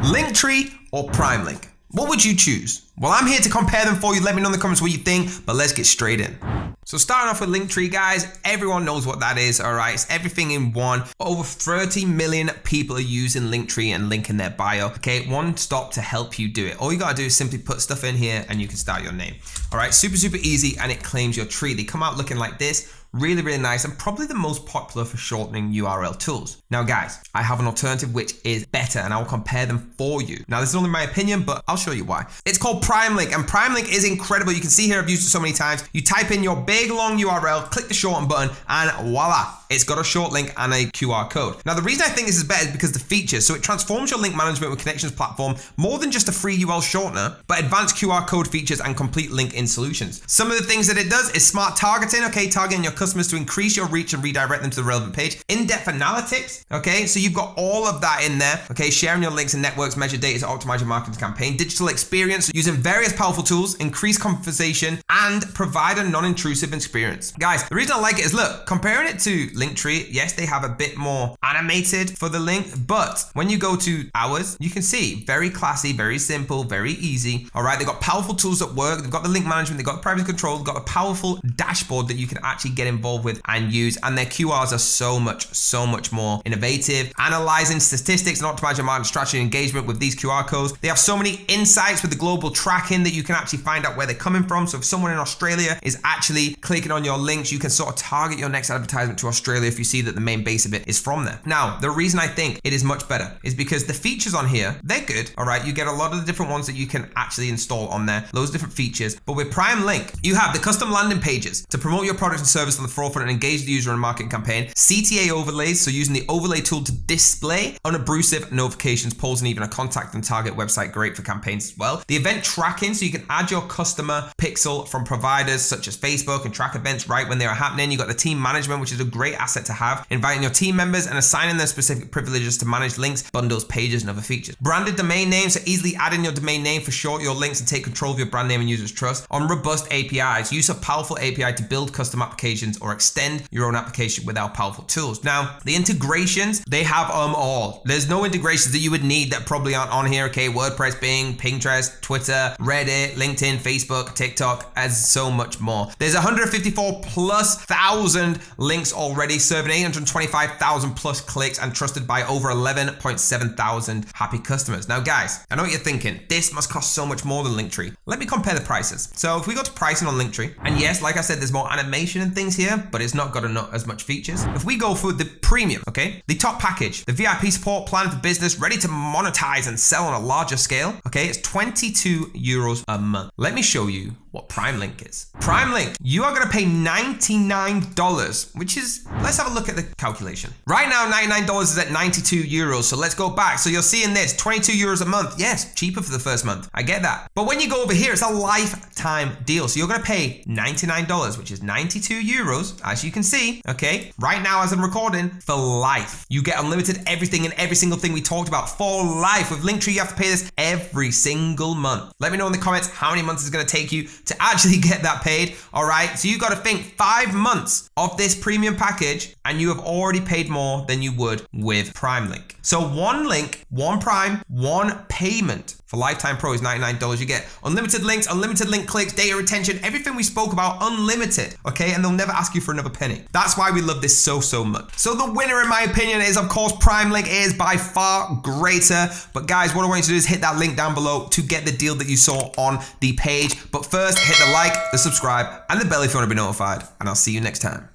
Linktree or PrimeLink? What would you choose? Well, I'm here to compare them for you. Let me know in the comments what you think, but let's get straight in. So starting off with Linktree, guys, everyone knows what that is, all right? It's everything in one. Over 30 million people are using Linktree and link in their bio, okay? One stop to help you do it. All you gotta do is simply put stuff in here and you can start your name. All right, super, super easy, and it claims your tree. They come out looking like this. Really, really nice, and probably the most popular for shortening URL tools. Now guys, I have an alternative which is better, and I will compare them for you. Now this is only my opinion, but I'll show you why. It's called PrimeLink, and PrimeLink is incredible. You can see here I've used it so many times. You type in your big long URL, click the shorten button, and voila, it's got a short link and a QR code. Now the reason I think this is better is because the features. So it transforms your link management with connections platform more than just a free URL shortener, but advanced QR code features and complete link in solutions. Some of the things that it does is smart targeting, okay, targeting your customers to increase your reach and redirect them to the relevant page. In-depth analytics, okay, so you've got all of that in there, okay, sharing your links and networks, measure data to optimize your marketing campaign. Digital experience, using various powerful tools, increase conversation, and provide a non-intrusive experience. Guys, the reason I like it is, look, comparing it to Linktree, yes, they have a bit more animated for the link, but when you go to ours, you can see very classy, very simple, very easy. All right, they've got powerful tools that work. They've got the link management, they've got the privacy control, they've got a powerful dashboard that you can actually get involved with and use, and their QRs are so much more innovative, analyzing statistics and optimizing marketing strategy and engagement with these QR codes. They have so many insights with the global tracking that you can actually find out where they're coming from. So if someone in Australia is actually clicking on your links, you can sort of target your next advertisement to Australia if you see that the main base of it is from there. Now, the reason I think it is much better is because the features on here, they're good, all right? You get a lot of the different ones that you can actually install on there, loads of different features. But with PrimeLink, you have the custom landing pages to promote your products and service on the forefront and engage the user in a marketing campaign. CTA overlays, so using the overlay tool to display unobtrusive notifications, polls, and even a contact and target website, great for campaigns as well. The event tracking, so you can add your customer pixel from providers such as Facebook and track events right when they are happening. You got the team management, which is a great asset to have, inviting your team members and assigning them specific privileges to manage links, bundles, pages, and other features. Branded domain names, so easily add in your domain name for short your links and take control of your brand name and users' trust. On robust APIs, use a powerful API to build custom applications or extend your own application without powerful tools. Now, the integrations, they have all. There's no integrations that you would need that probably aren't on here, okay? WordPress, Bing, Pinterest, Twitter, Reddit, LinkedIn, Facebook, TikTok, as so much more. There's 154 plus thousand links already, serving 825,000 plus clicks and trusted by over 11.7 thousand happy customers. Now, guys, I know what you're thinking. This must cost so much more than Linktree. Let me compare the prices. So if we go to pricing on Linktree, and yes, like I said, there's more animation and things here, but it's not got as much features. If we go for the premium, okay, the top package, the VIP support plan for business, ready to monetize and sell on a larger scale, okay, it's 22 euros a month. Let me show you what PrimeLink is. PrimeLink, you are gonna pay $99, which is, let's have a look at the calculation. Right now, $99 is at 92 euros, so let's go back. So you're seeing this, 22 euros a month. Yes, cheaper for the first month, I get that. But when you go over here, it's a lifetime deal. So you're gonna pay $99, which is 92 euros, as you can see, okay? Right now, as I'm recording, for life. You get unlimited everything and every single thing we talked about for life. With Linktree, you have to pay this every single month. Let me know in the comments how many months it's gonna take you to actually get that paid, all right? So you got to think 5 months of this premium package and you have already paid more than you would with PrimeLink. So one link, one Prime, one payment for Lifetime Pro is $99. You get unlimited links, unlimited link clicks, data retention, everything we spoke about, unlimited, okay? And they'll never ask you for another penny. That's why we love this so much. So the winner, in my opinion, is, of course, PrimeLink is by far greater. But guys, what I want you to do is hit that link down below to get the deal that you saw on the page. But first, hit the like, the subscribe, and the bell if you want to be notified. And I'll see you next time.